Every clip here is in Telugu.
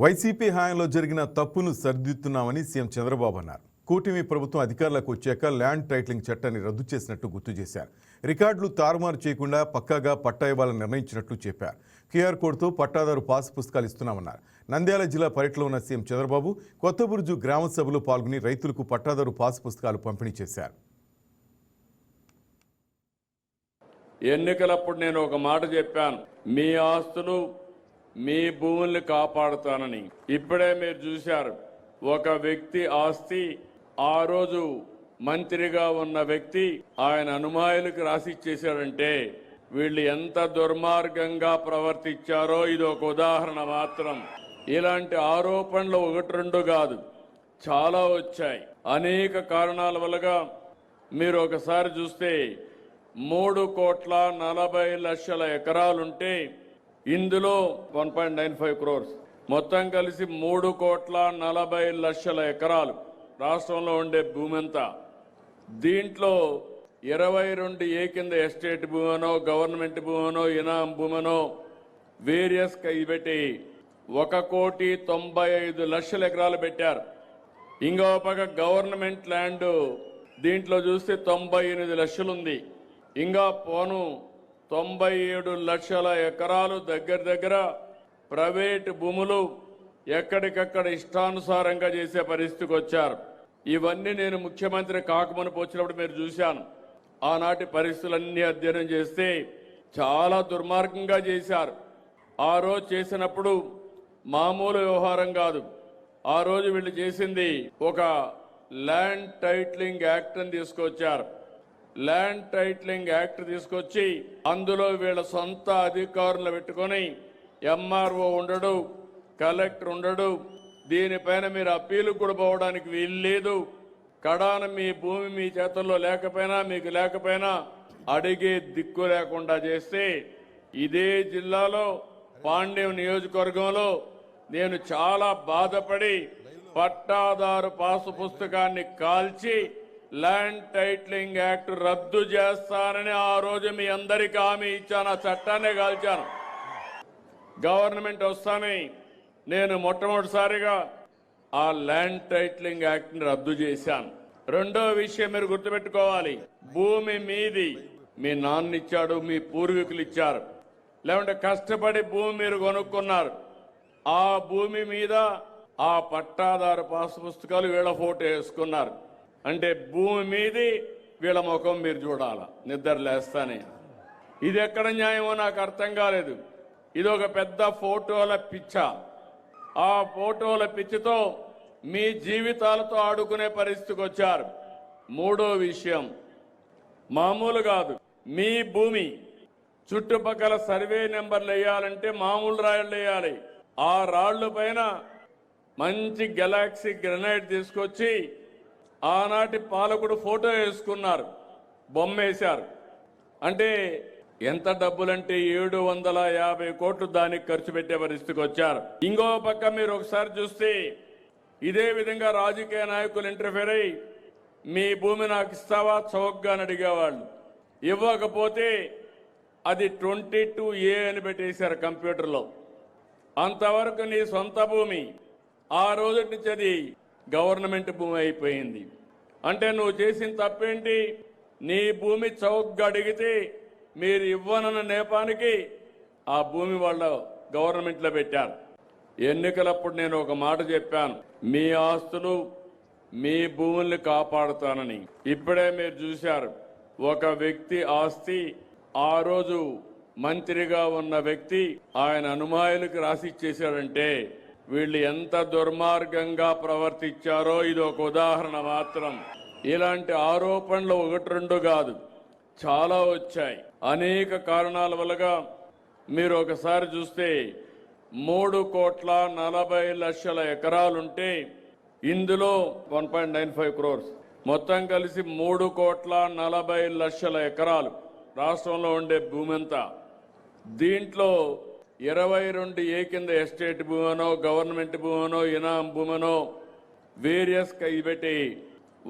వైసీపీ హయాంలో జరిగిన తప్పును సరిదిద్దుతున్నామని సీఎం చంద్రబాబు అన్నారు. కూటమి ప్రభుత్వం అధికారులకు వచ్చాక ల్యాండ్ టైటిలింగ్ చట్టాన్ని రద్దు చేసినట్టు గుర్తు చేశారు. రికార్డులు తారుమారు చేయకుండా పక్కాగా పట్టా ఇవ్వాలని నిర్ణయించినట్లు చెప్పారు. క్యూఆర్ కోడ్తో పట్టాదారు పాస్ పుస్తకాలు ఇస్తున్నామన్నారు. నంద్యాల జిల్లా పర్యటనలో ఉన్న సీఎం చంద్రబాబు కొత్తబుర్జు గ్రామ సభలో పాల్గొని రైతులకు పట్టాదారు పాస్ పుస్తకాలు పంపిణీ చేశారు. ఎన్నికలప్పుడు నేను ఒక మాట చెప్పాను, మీ ఆస్తులు మీ భూముల్ని కాపాడుతానని. ఇప్పుడే మీరు చూశారు, ఒక వ్యక్తి ఆస్తి ఆ రోజు మంత్రిగా ఉన్న వ్యక్తి ఆయన అనుమాయులకు రాసిచ్చేశాడంటే వీళ్ళు ఎంత దుర్మార్గంగా ప్రవర్తించారో ఇది ఒక ఉదాహరణ మాత్రం. ఇలాంటి ఆరోపణలు ఒకటి రెండు కాదు, చాలా వచ్చాయి. అనేక కారణాల వల్లగా మీరు ఒకసారి చూస్తే 3,40,00,000 ఎకరాలుంటే ఇందులో 1.95 crores మొత్తం కలిసి 3,40,00,000 ఎకరాలు రాష్ట్రంలో ఉండే భూమి అంతా. దీంట్లో 22 ఏ కింద ఎస్టేట్ భూమనో గవర్నమెంట్ భూమనో ఇనాం భూమనో వేరియస్ పెట్టి 1,95,00,000 ఎకరాలు పెట్టారు. ఇంకో పక్క గవర్నమెంట్ ల్యాండ్ దీంట్లో చూస్తే 98 లక్షలు ఉంది. ఇంకా పోను 97 లక్షల ఎకరాలు దగ్గర ప్రైవేటు భూములు ఎక్కడికక్కడ ఇష్టానుసారంగా చేసే పరిస్థితికి వచ్చారు. ఇవన్నీ నేను ముఖ్యమంత్రి కాకమునుపు వచ్చినప్పుడు మీరు చూశాను. ఆనాటి పరిస్థితులన్నీ అధ్యయనం చేస్తే చాలా దుర్మార్గంగా చేశారు. ఆ రోజు చేసినప్పుడు మామూలు వ్యవహారం కాదు. ఆ రోజు వీళ్ళు చేసింది ఒక ల్యాండ్ టైటిలింగ్ యాక్ట్ అని తీసుకొచ్చారు. ల్యాండ్ టైటిలింగ్ యాక్ట్ తీసుకొచ్చి అందులో వీళ్ళ సొంత అధికారులు పెట్టుకొని ఎంఆర్ఓ ఉండడు, కలెక్టర్ ఉండడు, దీనిపైన మీరు అప్పీలు కూడా పోవడానికి వీలు లేదు. కడాన మీ భూమి మీ చేతుల్లో లేకపోయినా మీకు లేకపోయినా అడిగే దిక్కు లేకుండా చేస్తే ఇదే జిల్లాలో పాండ్యం నియోజకవర్గంలో నేను చాలా బాధపడి పట్టాదారు పాసు పుస్తకాన్ని కాల్చి ల్యాండ్ టైటిలింగ్ యాక్ట్ రద్దు చేస్తానని ఆ రోజు మీ అందరికీ హామీ ఇచ్చాను. ఆ చట్టాన్ని కాల్చాను. గవర్నమెంట్ వస్తానే నేను మొట్టమొదటిసారిగా ఆ ల్యాండ్ టైటిలింగ్ యాక్ట్ని రద్దు చేశాను. రెండో విషయం మీరు గుర్తుపెట్టుకోవాలి, భూమి మీది మీ నాన్న ఇచ్చాడు, మీ పూర్వీకులు ఇచ్చారు, లేకుంటే కష్టపడి భూమి మీరు కొనుక్కున్నారు. ఆ భూమి మీద ఆ పట్టాదారు పాస్ పుస్తకాలు వీళ్ళ ఫోటో వేసుకున్నారు. అంటే భూమి మీది వీళ్ళ ముఖం మీరు చూడాల నిద్ర లేస్తానే. ఇది ఎక్కడ న్యాయమో నాకు అర్థం కాలేదు. ఇది ఒక పెద్ద ఫోటోల పిచ్చ. ఆ ఫోటోల పిచ్చితో మీ జీవితాలతో ఆడుకునే పరిస్థితికి వచ్చారు. మూడో విషయం మామూలు కాదు, మీ భూమి చుట్టుపక్కల సర్వే నెంబర్లు వేయాలంటే మామూలు రాళ్ళు వేయాలి. ఆ రాళ్ల పైన మంచి గెలాక్సీ గ్రెనైట్ తీసుకొచ్చి ఆనాటి పాలకుడు ఫోటో వేసుకున్నారు, బొమ్మ వేశారు. అంటే ఎంత డబ్బులంటే 750 కోట్లు దానికి ఖర్చు పెట్టే పరిస్థితికి వచ్చారు. ఇంకో పక్క మీరు ఒకసారి చూస్తే ఇదే విధంగా రాజకీయ నాయకులు ఇంటర్ఫేర్ అయ్యి మీ భూమి నాకు ఇస్తావా చౌకగా అని అడిగేవాళ్ళు. ఇవ్వకపోతే అది 22A అని పెట్టేశారు కంప్యూటర్లో. అంతవరకు నీ సొంత భూమి ఆ రోజు నుంచి అది గవర్నమెంట్ భూమి అయిపోయింది. అంటే నువ్వు చేసిన తప్పేంటి? నీ భూమి చౌకగా అడిగితే మీరు ఇవ్వనన్న నేపానికి ఆ భూమి వాళ్ళ గవర్నమెంట్లో పెట్టారు. ఎన్నికలప్పుడు నేను ఒక మాట చెప్పాను, మీ ఆస్తులు మీ భూముల్ని కాపాడుతానని. ఇప్పుడే మీరు చూశారు, ఒక వ్యక్తి ఆస్తి ఆ రోజు మంత్రిగా ఉన్న వ్యక్తి ఆయన అనుమాయులకు రాసిచ్చేశాడంటే వీళ్ళు ఎంత దుర్మార్గంగా ప్రవర్తించారో ఇది ఒక ఉదాహరణ మాత్రం. ఇలాంటి ఆరోపణలు ఒకటి రెండు కాదు, చాలా వచ్చాయి. అనేక కారణాల వల్లగా మీరు ఒకసారి చూస్తే 3,40,00,000 ఎకరాలుంటే ఇందులో 1.95 crores మొత్తం కలిసి 3,40,00,000 ఎకరాలు రాష్ట్రంలో ఉండే భూమి అంతా. దీంట్లో 22 ఏ కింద ఎస్టేట్ భూమనో గవర్నమెంట్ భూమనో ఇనాం భూమనో వేరియస్ పెట్టి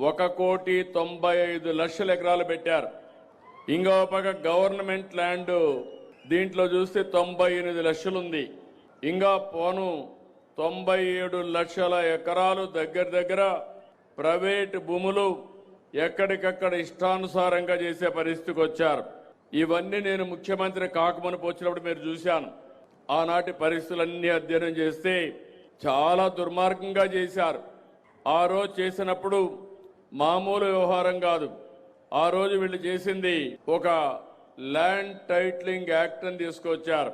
1,95,00,000 ఎకరాలు పెట్టారు. ఇంకో పక్క గవర్నమెంట్ ల్యాండ్ దీంట్లో చూస్తే 98 లక్షలు ఉంది. ఇంకా పోను 97 లక్షల ఎకరాలు దగ్గర ప్రైవేట్ భూములు ఎక్కడికక్కడ ఇష్టానుసారంగా చేసే పరిస్థితికి వచ్చారు. ఇవన్నీ నేను ముఖ్యమంత్రి కాకమునుపు వచ్చినప్పుడు మీరు చూశాను. ఆనాటి పరిస్థితులన్నీ అధ్యయనం చేస్తే చాలా దుర్మార్గంగా చేశారు. ఆ రోజు చేసినప్పుడు మామూలు వ్యవహారం కాదు. ఆ రోజు వీళ్ళు చేసింది ఒక ల్యాండ్ టైటిలింగ్ యాక్ట్ అని తీసుకొచ్చారు.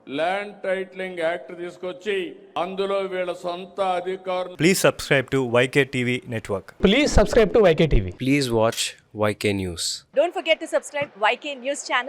ల్యాండ్ టైటిలింగ్ యాక్ట్ తీసుకొచ్చి అందులో వీళ్ళ సొంత అధికారులు. Please subscribe to YK TV Network. Please subscribe to YK TV. Please watch YK News. Don't forget to subscribe YK News channel.